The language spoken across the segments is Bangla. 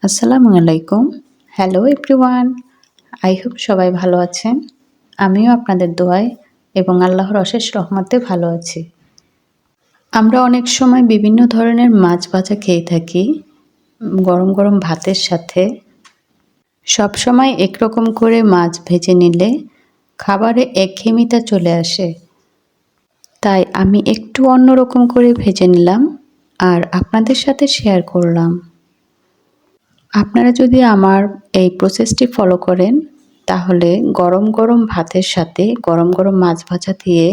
আসসালামু আলাইকুম। Hello everyone. আই হোপ সবাই ভালো আছেন। আমিও আপনাদের দোয়ায় এবং আল্লাহর অশেষ রহমতে ভালো আছি। আমরা অনেক সময় বিভিন্ন ধরনের মাছ ভাজা খেয়ে থাকি গরম গরম ভাতের সাথে। সবসময় একরকম করে মাছ ভেজে নিলে খাবারে একঘেয়েমিতা চলে আসে। তাই আমি একটু অন্যরকম করে ভেজে নিলাম আর আপনাদের সাথে শেয়ার করলাম। আপনারা যদি আমার এই প্রসেসটি ফলো করেন তাহলে গরম গরম ভাতের সাথে গরম গরম মাছ ভাজা দিয়ে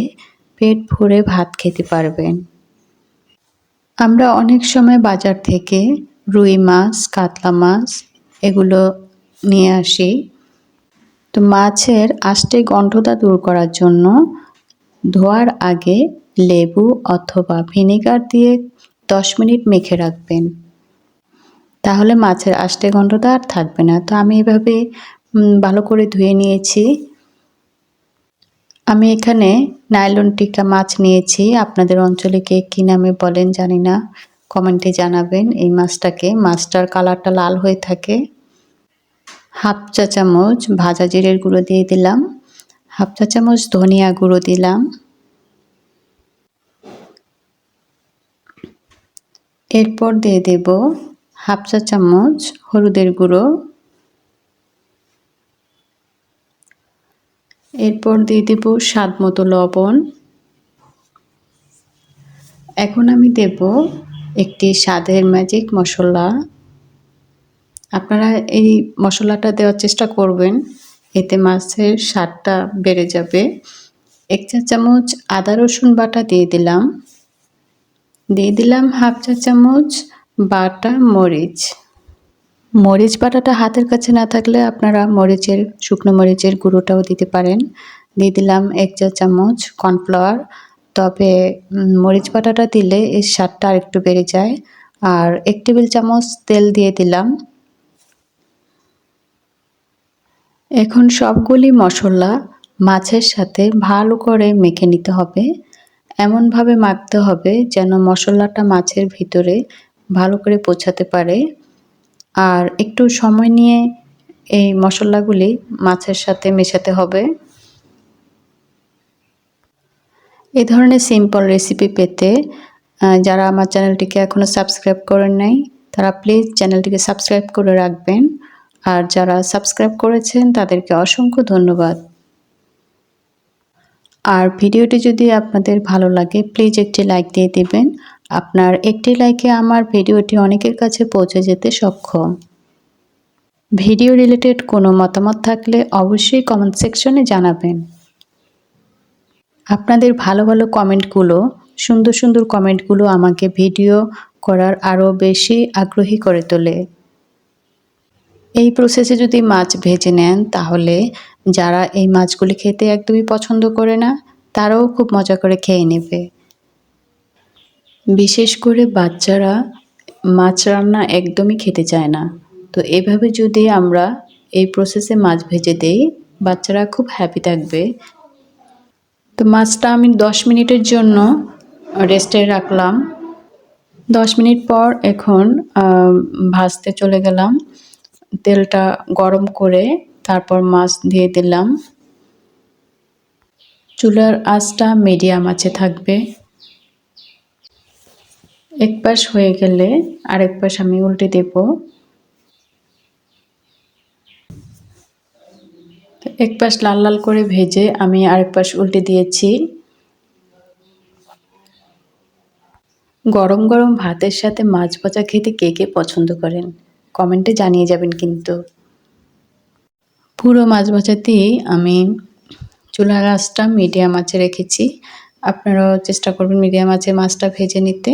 পেট ভরে ভাত খেতে পারবেন। আমরা অনেক সময় বাজার থেকে রুই মাছ, কাতলা মাছ এগুলো নিয়ে আসি। তো মাছের আষ্টে গন্ধটা দূর করার জন্য ধোয়ার আগে লেবু অথবা ভিনেগার দিয়ে 10 মিনিট মেখে রাখবেন। তাহলে মাছের আষ্টে গন্ধটা আর থাকবে না। তো আমি এভাবে ভালো করে ধুয়ে নিয়েছি। আমি এখানে নাইলন টিকা মাছ নিয়েছি। আপনাদের অঞ্চলে কে কী নামে বলেন জানি না, কমেন্টে জানাবেন। এই মাছটার কালারটা লাল হয়ে থাকে। হাফ চা চামচ ভাজা জিরের গুঁড়ো দিয়ে দিলাম, হাফ চা চামচ ধনিয়া গুঁড়ো দিলাম, এরপর দিয়ে দেব হাফ চা চামচ হলুদের গুঁড়ো, এরপর দিয়ে দেব স্বাদ মতো লবণ। এখন আমি দেব একটি স্বাদের ম্যাজিক মশলা। আপনারা এই মশলাটা দেওয়ার চেষ্টা করবেন, এতে মাছের স্বাদটা বেড়ে যাবে। 1 চা চামচ আদা রসুন বাটা দিয়ে দিলাম হাফ চা চামচ বাটা মরিচ। মরিচ বাটাটা হাতের কাছে না থাকলে আপনারা শুকনো মরিচের গুঁড়োটাও দিতে পারেন। দিয়ে দিলাম 1 চা চামচ কর্নফ্লাওয়ার। তবে মরিচ বাটাটা দিলে এর স্বাদটা আরেকটু বেড়ে যায়। আর 1 টেবিল চামচ তেল দিয়ে দিলাম। এখন সবগুলি মশলা মাছের সাথে ভালো করে মেখে নিতে হবে। এমনভাবে মাখতে হবে যেন মশলাটা মাছের ভিতরে ভালো করে পৌঁছাতে পারে। আর একটু সময় নিয়ে এই মশলাগুলি মাছের সাথে মেশাতে হবে। এ ধরনের সিম্পল রেসিপি পেতে যারা আমার চ্যানেলটিকে এখনও সাবস্ক্রাইব করেন নাই তারা প্লিজ চ্যানেলটিকে সাবস্ক্রাইব করে রাখবেন। আর যারা সাবস্ক্রাইব করেছেন তাদেরকে অসংখ্য ধন্যবাদ। আর ভিডিওটি যদি আপনাদের ভালো লাগে প্লিজ একটি লাইক দিয়ে দিবেন। আপনার একটি লাইকে আমার ভিডিওটি অনেকের কাছে পৌঁছে যেতে সক্ষম। ভিডিও রিলেটেড কোনো মতামত থাকলে অবশ্যই কমেন্ট সেকশনে জানাবেন। আপনাদের ভালো ভালো কমেন্টগুলো, সুন্দর সুন্দর কমেন্টগুলো আমাকে ভিডিও করার আরও বেশি আগ্রহী করে তোলে। এই প্রসেসে যদি মাছ ভেজে নেন তাহলে যারা এই মাছগুলি খেতে একদমই পছন্দ করে না তারাও খুব মজা করে খেয়ে নেবে। বিশেষ করে বাচ্চারা মাছ রান্না একদমই খেতে চায় না। তো এভাবে যদি আমরা এই প্রসেসে মাছ ভেজে দেই বাচ্চারা খুব হ্যাপি থাকবে। তো মাছটা আমি 10 মিনিটের জন্য রেস্টে রাখলাম। 10 মিনিট পর এখন ভাজতে চলে গেলাম। তেলটা গরম করে তারপর মাছ দিয়ে দিলাম। চুলার আঁচটা মিডিয়াম আঁচে থাকবে। এক পাশ হয়ে গেলে আরেক পাশ আমি উল্টে দেব। এক পাশ লাল লাল করে ভেজে আমি আরেক পাশ উল্টে দিয়েছি। গরম গরম ভাতের সাথে মাছ ভাজা খেতে কে কে পছন্দ করেন কমেন্টে জানিয়ে যাবেন কিন্তু। পুরো মাছ ভাজাতেই আমি চুলার আঁচটা মিডিয়াম আঁচে রেখেছি। আপনারাও চেষ্টা করবেন মিডিয়াম আঁচে মাছটা ভেজে নিতে।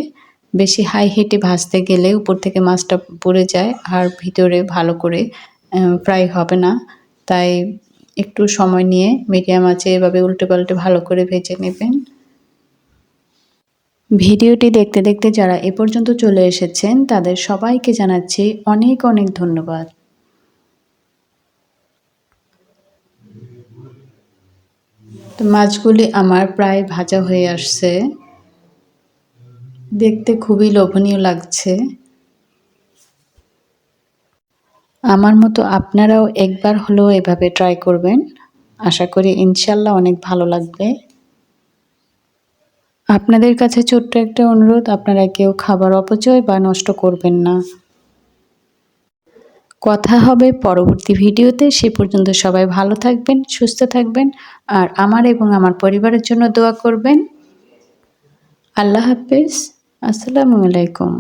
বেশি হাই হিটে ভাজতে গেলে উপর থেকে মাছটা পুড়ে যায় আর ভিতরে ভালো করে ফ্রাই হবে না। তাই একটু সময় নিয়ে মিডিয়াম আঁচে এভাবে উল্টে পাল্টে ভালো করে ভেজে নেবেন। ভিডিওটি দেখতে দেখতে যারা এ পর্যন্ত চলে এসেছেন তাদের সবাইকে জানাচ্ছি অনেক অনেক ধন্যবাদ। তো মাছগুলি আমার প্রায় ভাজা হয়ে আসছে, দেখতে খুবই লোভনীয় লাগছে। আমার মতো আপনারাও একবার হলেও এভাবে ট্রাই করবেন। আশা করি ইনশাল্লাহ অনেক ভালো লাগবে। আপনাদের কাছে ছোট্ট একটা অনুরোধ, আপনারা কেউ খাবার অপচয় বা নষ্ট করবেন না। কথা হবে পরবর্তী ভিডিওতে। সে পর্যন্ত সবাই ভালো থাকবেন, সুস্থ থাকবেন আর আমার এবং আমার পরিবারের জন্য দোয়া করবেন। আল্লাহ হাফেজ। আসসালামু আলাইকুম।